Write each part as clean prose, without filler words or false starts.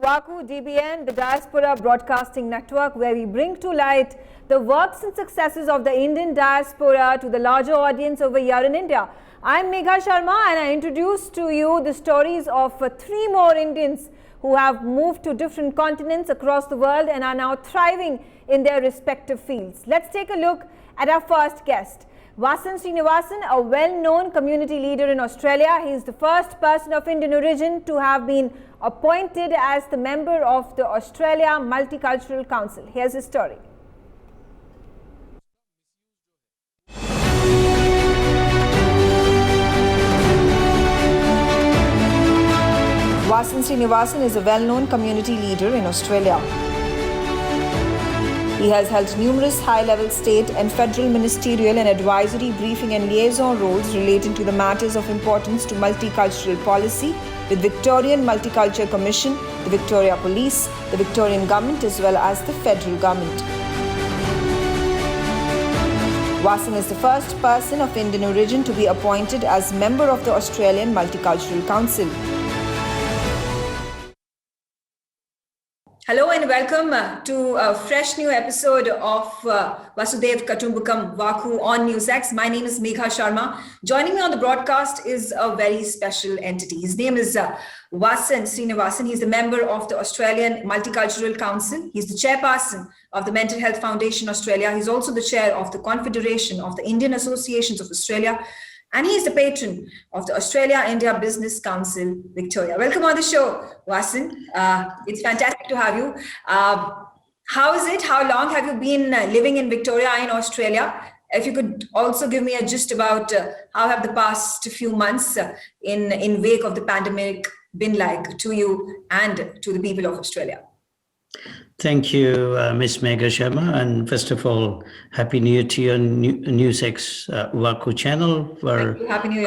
VaKu DBN, the Diaspora Broadcasting Network, where we bring to light the works and successes of the Indian diaspora to the larger audience over here in India. I'm Megha Sharma and I introduce to you the stories of three more Indians who have moved to different continents across the world and are now thriving in their respective fields. Let's take a look at our first guest. Vasan Srinivasan, a well-known community leader in Australia. He is the first person of Indian origin to have been appointed as the member of the Australia Multicultural Council. Here's his story. Vasan Srinivasan is a well-known community leader in Australia. He has held numerous high-level state and federal ministerial and advisory briefing and liaison roles relating to the matters of importance to multicultural policy with Victorian Multicultural Commission, the Victoria Police, the Victorian Government as well as the federal government. Vasan is the first person of Indian origin to be appointed as member of the Australian Multicultural Council. Hello and welcome to a fresh new episode of Vasudev Kutumbakam VaKu on NewsX. My name is Megha Sharma. Joining me on the broadcast is a very special entity. His name is Vasan Srinivasan. He's a member of the Australian Multicultural Council. He's the chairperson of the Mental Health Foundation Australia. He's also the chair of the Confederation of the Indian Associations of Australia. And he is the patron of the Australia-India Business Council, Victoria. Welcome on the show, Vasan. It's fantastic to have you. How is it? How long have you been living in Victoria in Australia? If you could also give me a gist about how have the past few months in wake of the pandemic been like to you and to the people of Australia? Thank you, Ms. Megha Sharma. And first of all, Happy New Year to your NewsX VaKu channel for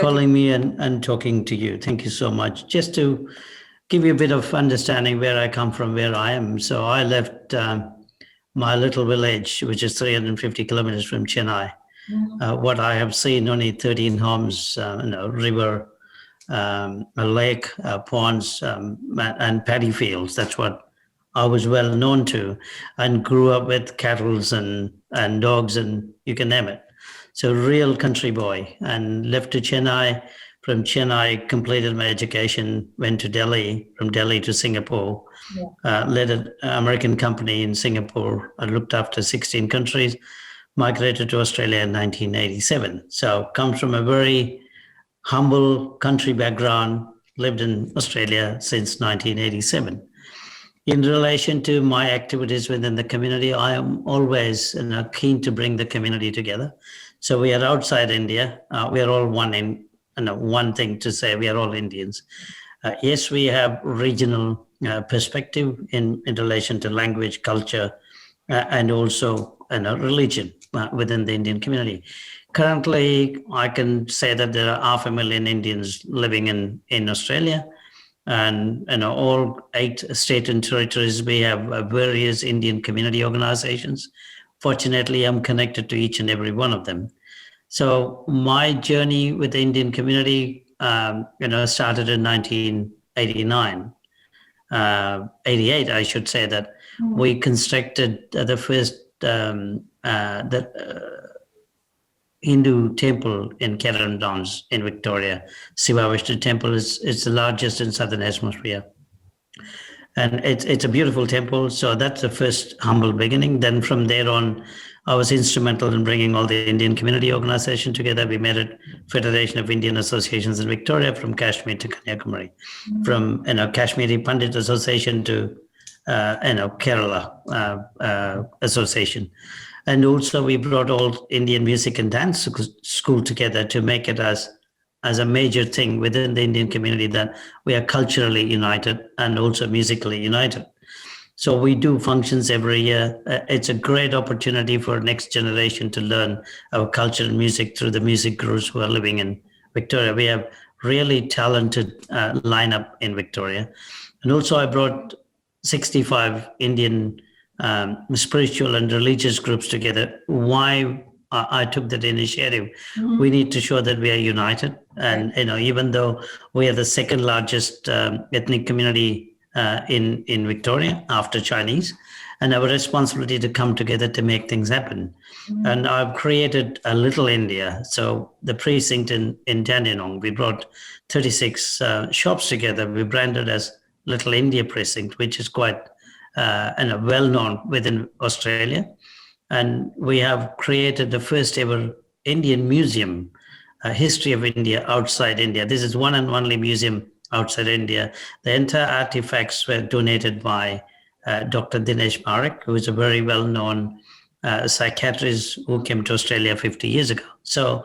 calling me and talking to you. Thank you so much. Just to give you a bit of understanding where I come from, where I am. So I left my little village, which is 350 kilometers from Chennai. Mm-hmm. What I have seen, only 13 homes, river, a lake, ponds, and paddy fields. That's what I was well known to, and grew up with cattle and dogs and you can name it. So real country boy, and left to Chennai. From Chennai, completed my education, went to Delhi, from Delhi to Singapore, led an American company in Singapore. I looked after 16 countries, migrated to Australia in 1987. So comes from a very humble country background, lived in Australia since 1987. In relation to my activities within the community, I am always keen to bring the community together. So we are outside India. We are all one thing to say, we are all Indians. Yes, we have regional perspective in relation to language, culture, and also religion within the Indian community. Currently, I can say that there are 500,000 Indians living in Australia. And all 8 states and territories, we have various Indian community organizations. Fortunately, I'm connected to each and every one of them. So my journey with the Indian community, started in 1989, 88, I should say that. Mm-hmm. We constructed the first Hindu temple in Kerala Downs in Victoria. Siva Vishnu temple is the largest in Southern Hemisphere. And it's a beautiful temple. So that's the first humble beginning. Then from there on, I was instrumental in bringing all the Indian community organization together. We made a Federation of Indian Associations in Victoria, from Kashmir to Kanyakumari, from Kashmiri Pandit Association to Kerala Association. And also we brought all Indian music and dance school together to make it as a major thing within the Indian community, that we are culturally united and also musically united. So we do functions every year. It's a great opportunity for next generation to learn our culture and music through the music groups who are living in Victoria. We have really talented lineup in Victoria. And also I brought 65 Indian spiritual and religious groups together. Why I took that initiative? Mm-hmm. We need to show that we are united, and even though we are the second largest ethnic community in Victoria after Chinese, and our responsibility to come together to make things happen. Mm-hmm. And I've created a little India. So the precinct in Dandenong, we brought 36 shops together. We branded as Little India Precinct, which is quite well known within Australia. And we have created the first ever Indian museum, history of India outside India. This is one and only museum outside India. The entire artifacts were donated by Dr. Dinesh Parekh, who is a very well-known psychiatrist who came to Australia 50 years ago. So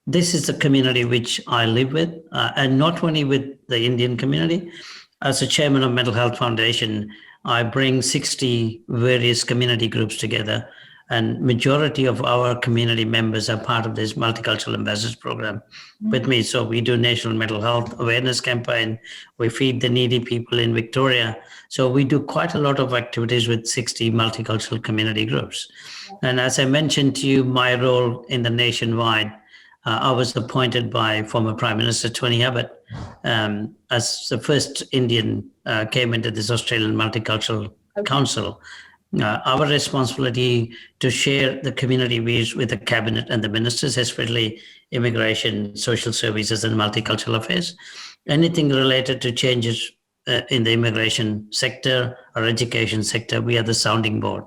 this is the community which I live with, and not only with the Indian community. As a chairman of Mental Health Foundation, I bring 60 various community groups together, and majority of our community members are part of this multicultural ambassadors program with me. So we do national mental health awareness campaign. We feed the needy people in Victoria. So we do quite a lot of activities with 60 multicultural community groups. And as I mentioned to you, my role in the nationwide, I was appointed by former Prime Minister Tony Abbott as the first Indian came into this Australian Multicultural Council. Our responsibility to share the community views with the cabinet and the ministers, especially immigration, social services, and multicultural affairs. Anything related to changes in the immigration sector or education sector, we are the sounding board.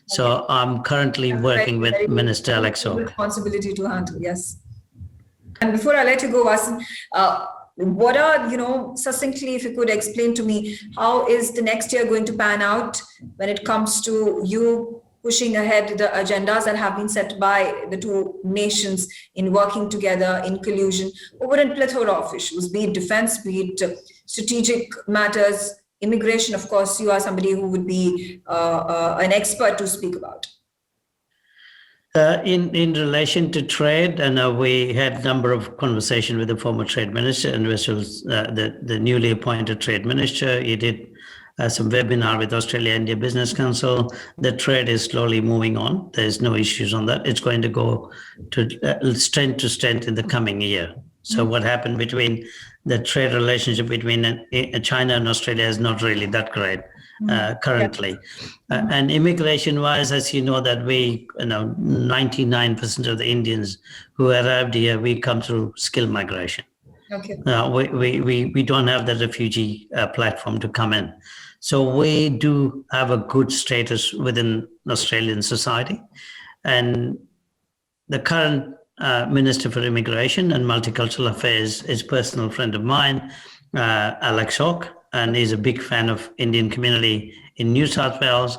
So I'm currently working with Minister Alex Hawke. Responsibility to handle, yes. And before I let you go, Vasan, what are, succinctly, if you could explain to me, how is the next year going to pan out when it comes to you pushing ahead the agendas that have been set by the two nations in working together in collusion over a plethora of issues, be it defense, be it strategic matters, immigration? Of course, you are somebody who would be an expert to speak about. In relation to trade, and we had a number of conversations with the former trade minister, and this was the newly appointed trade minister. He did some webinar with Australia-India Business Council. The trade is slowly moving on. There's no issues on that. It's going to go to strength in the coming year. So what happened between the trade relationship between China and Australia is not really that great currently. And immigration-wise, as you know, that 99% of the Indians who arrived here, we come through skilled migration. Okay. We don't have the refugee platform to come in. So we do have a good status within Australian society. And the current Minister for Immigration and Multicultural Affairs is a personal friend of mine, Alex Hawke, and he's a big fan of Indian community in New South Wales.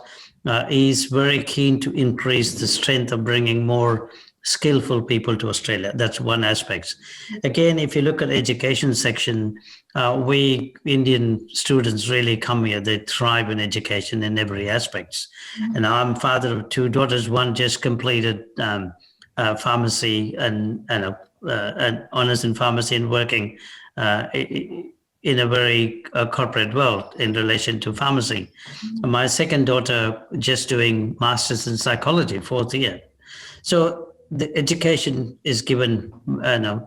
He's very keen to increase the strength of bringing more skillful people to Australia. That's one aspect. Again, if you look at education section, we Indian students really come here. They thrive in education in every aspect. And I'm father of two daughters. One just completed pharmacy and honors in pharmacy and working in a very corporate world in relation to pharmacy. My second daughter just doing master's in psychology, 4th year. So the education is given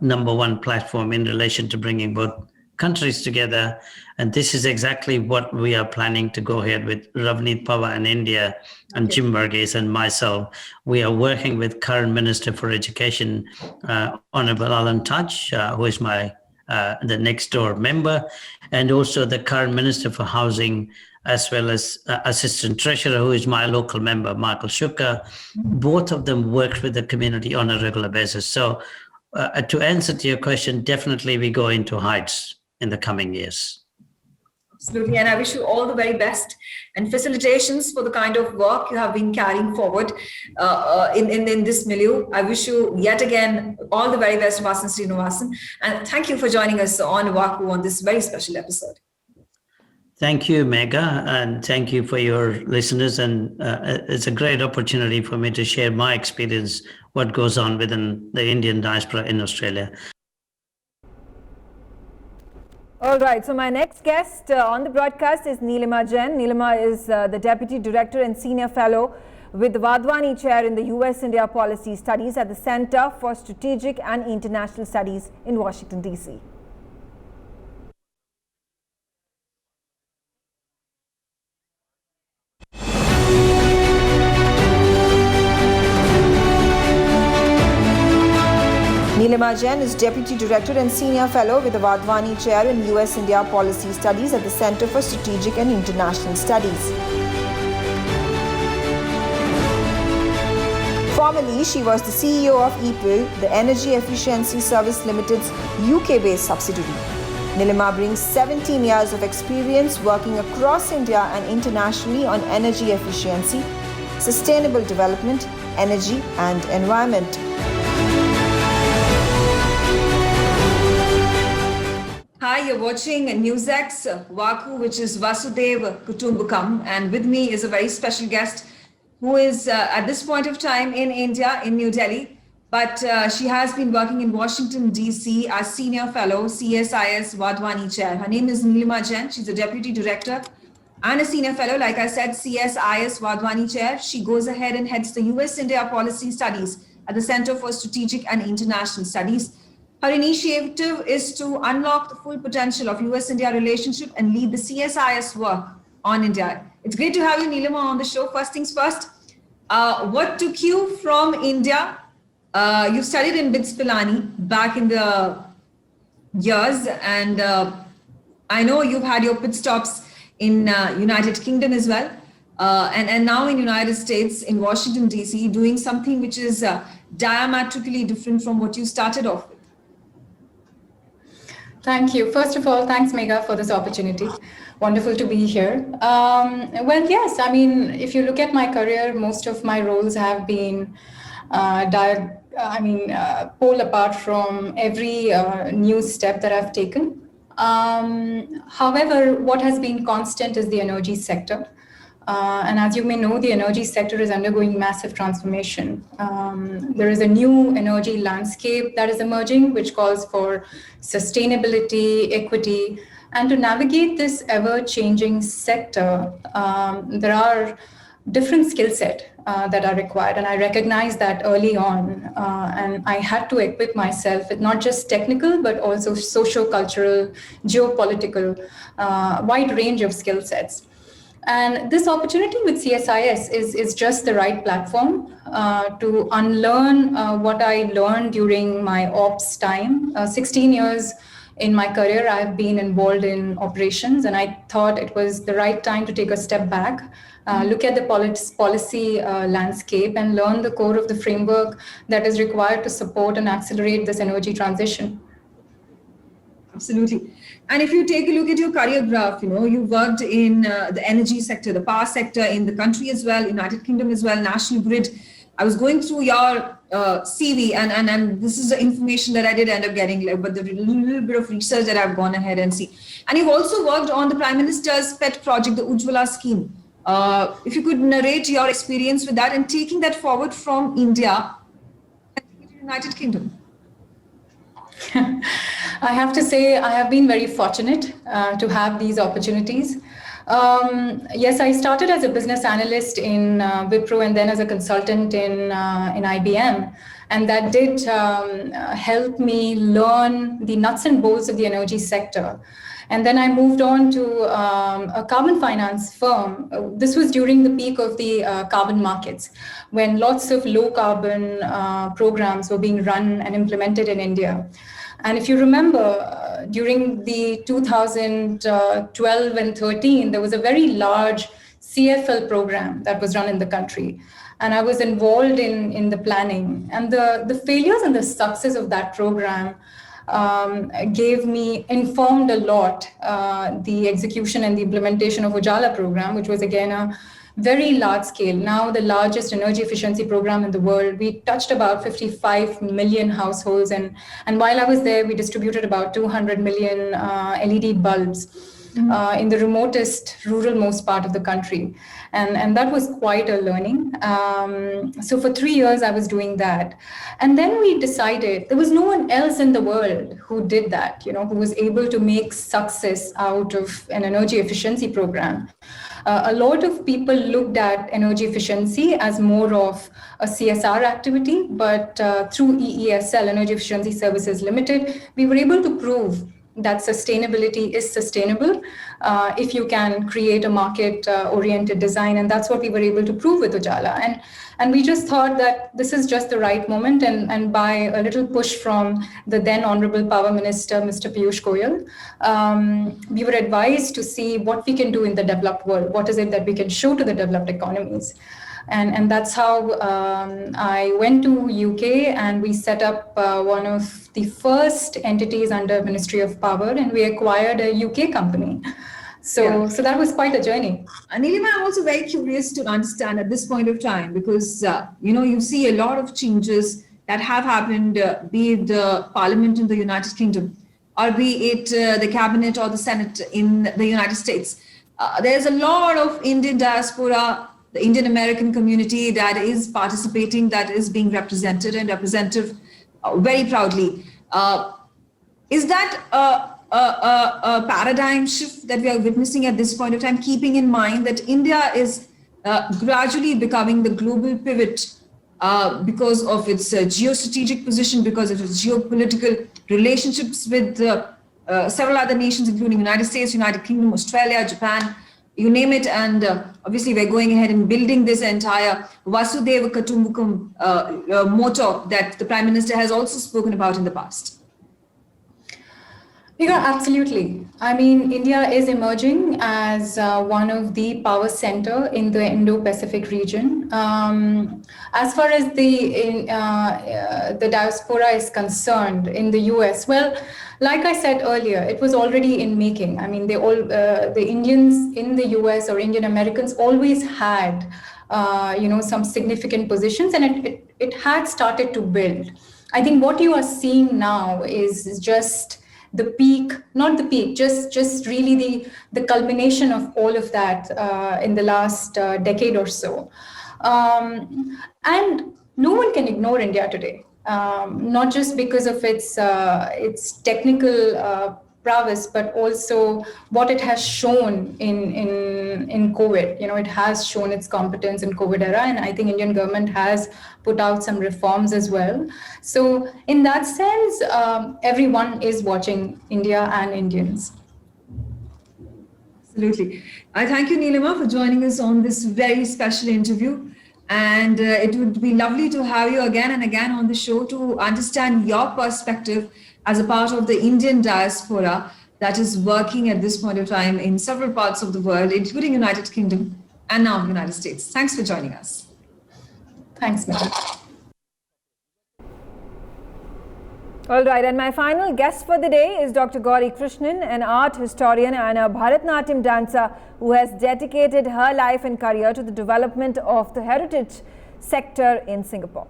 number one platform in relation to bringing both countries together. And this is exactly what we are planning to go ahead with Ravneet Pawar in India and Jim Varghese and myself. We are working with current Minister for Education, Honorable Alan Tudge, who is the next door member, and also the current Minister for Housing, as well as Assistant Treasurer, who is my local member, Michael Shuka. Both of them work with the community on a regular basis. So to answer to your question, definitely we go into heights in the coming years. Absolutely, and I wish you all the very best and facilitations for the kind of work you have been carrying forward in this milieu. I wish you yet again all the very best, Vasan Srinivasan, and thank you for joining us on VaKu on this very special episode. Thank you, Megha, and thank you for your listeners. And it's a great opportunity for me to share my experience, what goes on within the Indian diaspora in Australia. All right, so my next guest on the broadcast is Neelima Jain. Neelima is the Deputy Director and Senior Fellow with the Wadhwani Chair in the US-India Policy Studies at the Center for Strategic and International Studies in Washington, D.C. Nilima Jain is Deputy Director and Senior Fellow with the Wadhwani Chair in US-India Policy Studies at the Center for Strategic and International Studies. Formerly, she was the CEO of EPIL, the Energy Efficiency Service Limited's UK-based subsidiary. Nilima brings 17 years of experience working across India and internationally on energy efficiency, sustainable development, energy and environment. Hi, you're watching NewsX VaKu, which is Vasudev Kutumbakam, and with me is a very special guest who is at this point of time in India, in New Delhi, but she has been working in Washington, D.C. as Senior Fellow, CSIS Wadhwani Chair. Her name is Nilima Jain. She's a Deputy Director and a Senior Fellow, like I said, CSIS Wadhwani Chair. She goes ahead and heads the US-India Policy Studies at the Center for Strategic and International Studies. Her initiative is to unlock the full potential of US-India relationship and lead the CSIS work on India. It's great to have you, Nilima, on the show. First things first, what took you from India? You studied in BITS Pilani back in the years, and I know you've had your pit stops in United Kingdom as well, and now in United States, in Washington, D.C., doing something which is diametrically different from what you started off with. Thank you. First of all, thanks, Megha, for this opportunity. Wonderful to be here. Well, yes, I mean, if you look at my career, most of my roles have been pulled apart from every new step that I've taken. However, what has been constant is the energy sector. And as you may know, the energy sector is undergoing massive transformation. There is a new energy landscape that is emerging, which calls for sustainability, equity, and to navigate this ever-changing sector, there are different skill sets that are required. And I recognized that early on, and I had to equip myself with not just technical, but also socio-cultural, geopolitical, wide range of skill sets. And this opportunity with CSIS is just the right platform to unlearn what I learned during my ops time. 16 years in my career, I've been involved in operations, and I thought it was the right time to take a step back, look at the policy landscape, and learn the core of the framework that is required to support and accelerate this energy transition. Absolutely. And if you take a look at your career graph, you worked in the energy sector, the power sector in the country as well, United Kingdom as well, National Grid. I was going through your CV, and this is the information that I did end up getting, but the little bit of research that I've gone ahead and see. And you've also worked on the Prime Minister's pet project, the Ujjwala scheme. If you could narrate your experience with that and taking that forward from India to the United Kingdom. I have to say I have been very fortunate to have these opportunities. Yes, I started as a business analyst in Wipro and then as a consultant in IBM. And that did help me learn the nuts and bolts of the energy sector. And then I moved on to a carbon finance firm. This was during the peak of the carbon markets, when lots of low carbon programs were being run and implemented in India. And if you remember, during the 2012 and 13, there was a very large CFL program that was run in the country. And I was involved in the planning. And the failures and the success of that program informed a lot the execution and the implementation of Ujjwala program, which was again a very large scale, now the largest energy efficiency program in the world. We touched about 55 million households, and while I was there, we distributed about 200 million LED bulbs in the remotest, ruralmost part of the country. And that was quite a learning. So for 3 years, I was doing that. And then we decided there was no one else in the world who did that, who was able to make success out of an energy efficiency program. A lot of people looked at energy efficiency as more of a CSR activity, but through EESL, Energy Efficiency Services Limited, we were able to prove that sustainability is sustainable if you can create a market-oriented design. And that's what we were able to prove with Ujala. And we just thought that this is just the right moment. And by a little push from the then Honorable Power Minister, Mr. Piyush Goyal, we were advised to see what we can do in the developed world. What is it that we can show to the developed economies? And that's how I went to UK, and we set up one of the first entities under Ministry of Power, and we acquired a UK company. So that was quite a journey. Nilima, I'm also very curious to understand at this point of time, because you see a lot of changes that have happened, be it the Parliament in the United Kingdom, or be it the Cabinet or the Senate in the United States. There's a lot of Indian diaspora, the Indian American community that is participating, that is being represented and representative very proudly. Is that a paradigm shift that we are witnessing at this point of time, keeping in mind that India is gradually becoming the global pivot because of its geostrategic position, because of its geopolitical relationships with several other nations, including United States, United Kingdom, Australia, Japan, you name it. And obviously we're going ahead and building this entire Vasudhaiva Kutumbakam motto that the Prime Minister has also spoken about in the past. Yeah, absolutely. I mean, India is emerging as one of the power center in the Indo-Pacific region. As far as the diaspora is concerned in the US, well, like I said earlier, it was already in making. I mean, the Indians in the US or Indian Americans always had, some significant positions, and it had started to build. I think what you are seeing now is just the peak, not the peak, just really the culmination of all of that in the last decade or so. And no one can ignore India today, not just because of its technical prowess, but also what it has shown in COVID. It has shown its competence in COVID era, and I think Indian government has put out some reforms as well. So in that sense, everyone is watching India and Indians. Absolutely. I thank you, Nilima, for joining us on this very special interview. And it would be lovely to have you again and again on the show to understand your perspective as a part of the Indian diaspora that is working at this point of time in several parts of the world, including United Kingdom and now the United States. Thanks for joining us. Thanks, Megha. All right, and my final guest for the day is Dr. Gauri Krishnan, an art historian and a Bharatanatyam dancer who has dedicated her life and career to the development of the heritage sector in Singapore.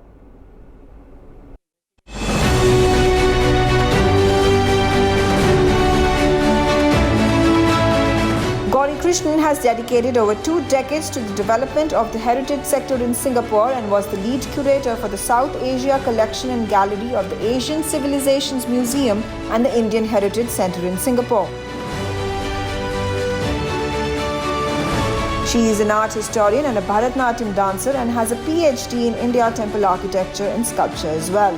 Gauri Krishnan has dedicated over 2 decades to the development of the heritage sector in Singapore and was the lead curator for the South Asia Collection and Gallery of the Asian Civilizations Museum and the Indian Heritage Center in Singapore. She is an art historian and a Bharatanatyam dancer and has a PhD in India temple architecture and sculpture as well.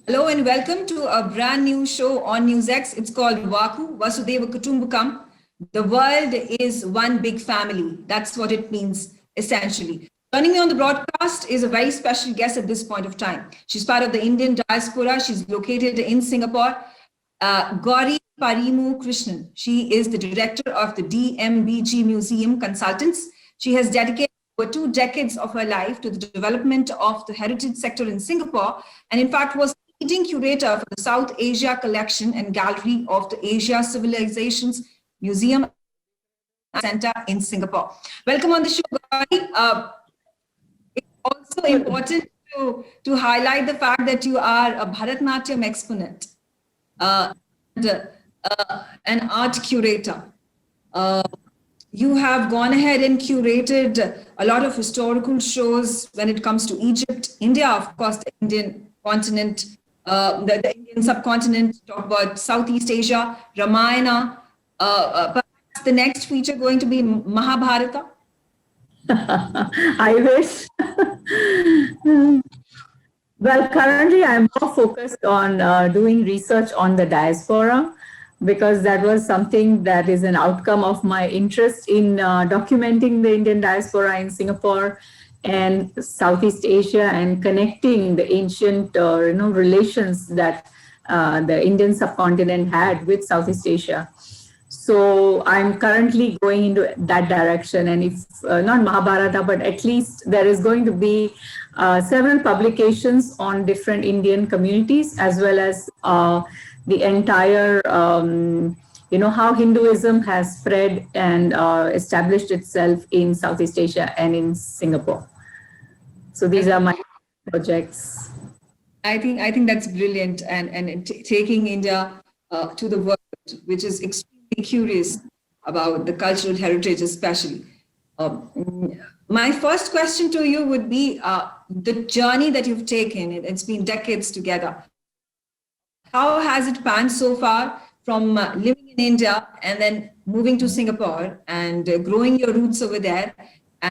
Hello and welcome to a brand new show on NewsX. It's called VaKu Vasudhaiva Kutumbakam. The world is one big family. That's what it means, essentially. Joining me on the broadcast is a very special guest at this point of time. She's part of the Indian diaspora. She's located in Singapore. Gauri Krishnan. She is the director of the DMBG Museum Consultants. She has dedicated over 2 decades of her life to the development of the heritage sector in Singapore, and in fact was leading curator for the South Asia Collection and Gallery of the Asia Civilizations Museum Center in Singapore. Welcome on the show, Gauri. It's also important to highlight the fact that you are a Bharatanatyam exponent and an art curator. You have gone ahead and curated a lot of historical shows when it comes to Egypt, India, of course, the Indian continent, the Indian subcontinent, talk about Southeast Asia, Ramayana. Perhaps the next feature going to be Mahabharata? I wish. Well, currently I'm more focused on doing research on the diaspora, because that was something that is an outcome of my interest in documenting the Indian diaspora in Singapore and Southeast Asia, and connecting the ancient relations that the Indian subcontinent had with Southeast Asia. So I'm currently going into that direction, and if not Mahabharata, but at least there is going to be several publications on different Indian communities, as well as the entire, how Hinduism has spread and established itself in Southeast Asia and in Singapore. So these are my projects. I think that's brilliant, and taking India to the world, which is extremely curious about the cultural heritage, especially. My first question to you would be the journey that you've taken. It's been decades together. How has it panned so far, from living in India and then moving to Singapore and growing your roots over there,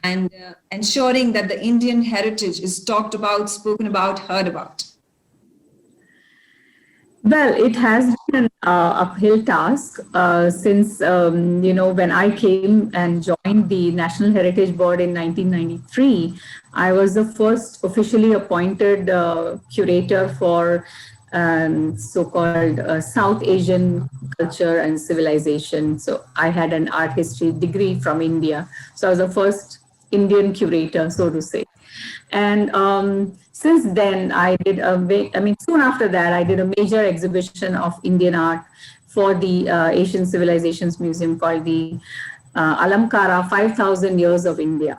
and ensuring that the Indian heritage is talked about, spoken about, heard about? Well, it has been an uphill task since, when I came and joined the National Heritage Board in 1993, I was the first officially appointed curator for so-called South Asian culture and civilization. So I had an art history degree from India. So I was the first Indian curator, so to say. And since then, soon after that, I did a major exhibition of Indian art for the Asian Civilizations Museum called the Alamkara 5,000 Years of India.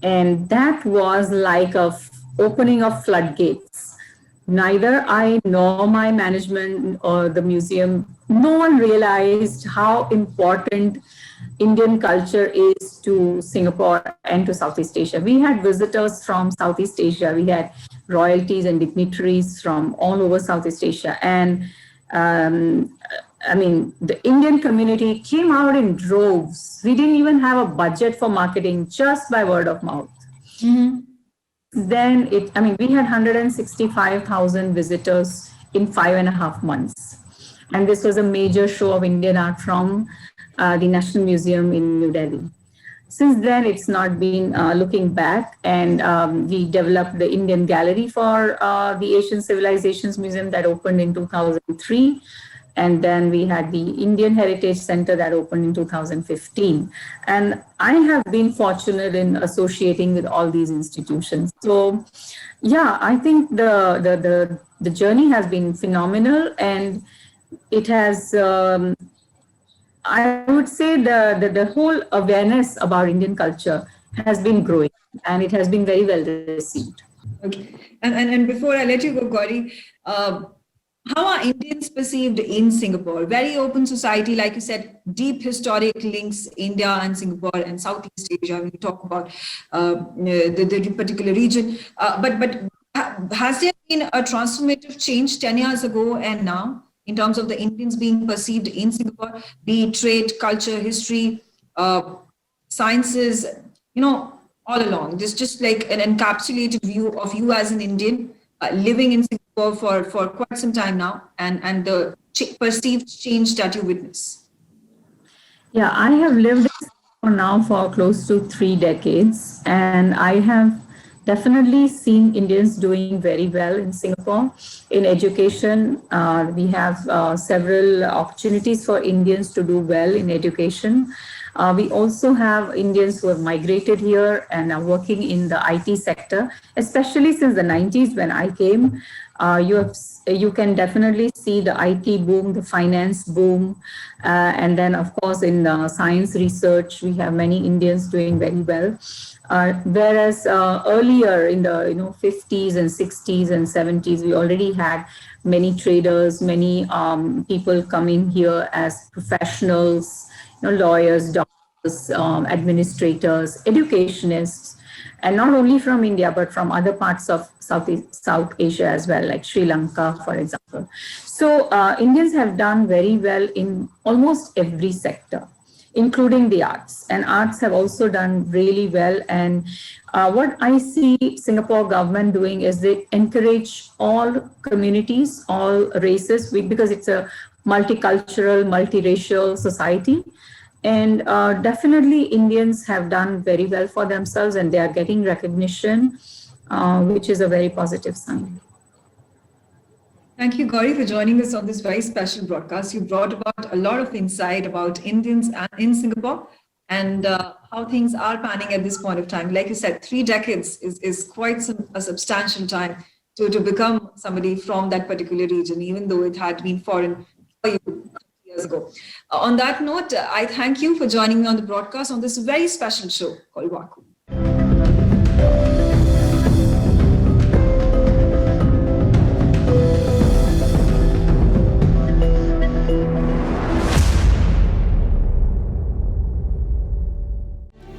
And that was like a opening of floodgates. Neither I nor my management or the museum, no one realized how important Indian culture is to Singapore and to Southeast Asia. We had visitors from Southeast Asia. We had royalties and dignitaries from all over Southeast Asia. And the Indian community came out in droves. We didn't even have a budget for marketing, just by word of mouth. Mm-hmm. Then we had 165,000 visitors in 5.5 months. And this was a major show of Indian art from the National Museum in New Delhi. Since then, it's not been looking back, and we developed the Indian Gallery for the Asian Civilizations Museum that opened in 2003. And then we had the Indian Heritage Center that opened in 2015. And I have been fortunate in associating with all these institutions. So, yeah, I think the journey has been phenomenal, and it has, I would say the whole awareness about Indian culture has been growing, and it has been very well received. Okay. And before I let you go, Gauri, how are Indians perceived in Singapore? Very open society, like you said, deep historic links, India and Singapore and Southeast Asia. We talk about the particular region. But has there been a transformative change 10 years ago and now, in terms of the Indians being perceived in Singapore, be it trade, culture, history, sciences, all along? Just like an encapsulated view of you as an Indian living in Singapore for quite some time now, and the perceived change that you witness. Yeah, I have lived in Singapore now for close to 3 decades, and I have definitely seen Indians doing very well in Singapore. In education, we have several opportunities for Indians to do well in education. We also have Indians who have migrated here and are working in the IT sector, especially since the 90s when I came. You can definitely see the IT boom, the finance boom, and then of course in the science research, we have many Indians doing very well. Whereas earlier in the 50s and 60s and 70s, we already had many traders, many people coming here as professionals, lawyers, doctors, administrators, educationists, and not only from India, but from other parts of South Asia as well, like Sri Lanka, for example. So Indians have done very well in almost every sector. including the arts. And arts have also done really well. And what I see Singapore government doing is they encourage all communities, all races, because it's a multicultural, multiracial society. And definitely Indians have done very well for themselves and they are getting recognition, which is a very positive sign. Thank you, Gauri, for joining us on this very special broadcast. You brought about a lot of insight about Indians in Singapore and how things are panning at this point of time. Like you said, 3 decades is quite a substantial time to become somebody from that particular region, even though it had been foreign for you years ago. On that note, I thank you for joining me on the broadcast on this very special show called VaKu.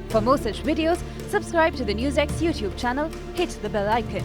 For more such videos, subscribe to the NewsX YouTube channel, hit the bell icon.